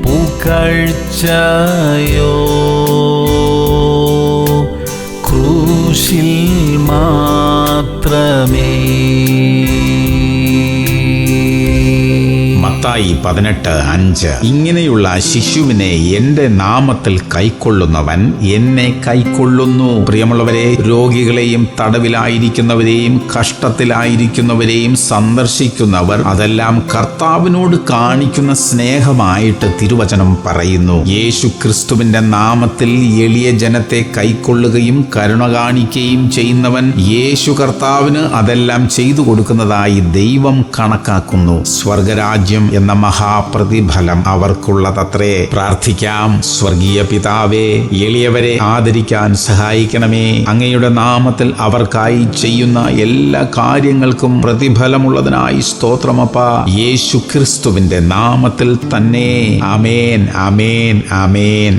പുകഴ്ചയോ ക്രൂശിൽ മാത്രമേ. മത്തായി 18:5. ഇങ്ങനെയുള്ള ശിശുവിനെ എന്റെ നാമത്തിൽ കൈക്കൊള്ളുന്നവൻ എന്നെ കൈക്കൊള്ളുന്നു. പ്രിയമുള്ളവരെ, രോഗികളെയും തടവിലായിരിക്കുന്നവരെയും കഷ്ടത്തിലായിരിക്കുന്നവരെയും സന്ദർശിക്കുന്നവർ അതെല്ലാം കർത്താവിനോട് കാണിക്കുന്ന സ്നേഹമായിട്ട് തിരുവചനം പറയുന്നു. യേശു ക്രിസ്തുവിന്റെ നാമത്തിൽ എളിയ ജനത്തെ കൈക്കൊള്ളുകയും കരുണ കാണിക്കുകയും ചെയ്യുന്നവൻ യേശു കർത്താവിന് അതെല്ലാം ചെയ്തു കൊടുക്കുന്നതായി ദൈവം കണക്കാക്കുന്നു. സ്വർഗരാജ്യം എന്ന മഹാപ്രതിഫലം അവർക്കുള്ളതത്രേ. പ്രാർത്ഥിക്കാം. സ്വർഗീയ പിതാവേ, എളിയവരെ ആദരിക്കാൻ സഹായിക്കണമേ. അങ്ങയുടെ നാമത്തിൽ അവർക്കായി ചെയ്യുന്ന എല്ലാ കാര്യങ്ങൾക്കും പ്രതിഫലമുള്ളതിനായി സ്തോത്രമപ്പ. യേശു ക്രിസ്തുവിന്റെ നാമത്തിൽ തന്നെ. ആമേൻ, ആമേൻ, ആമേൻ.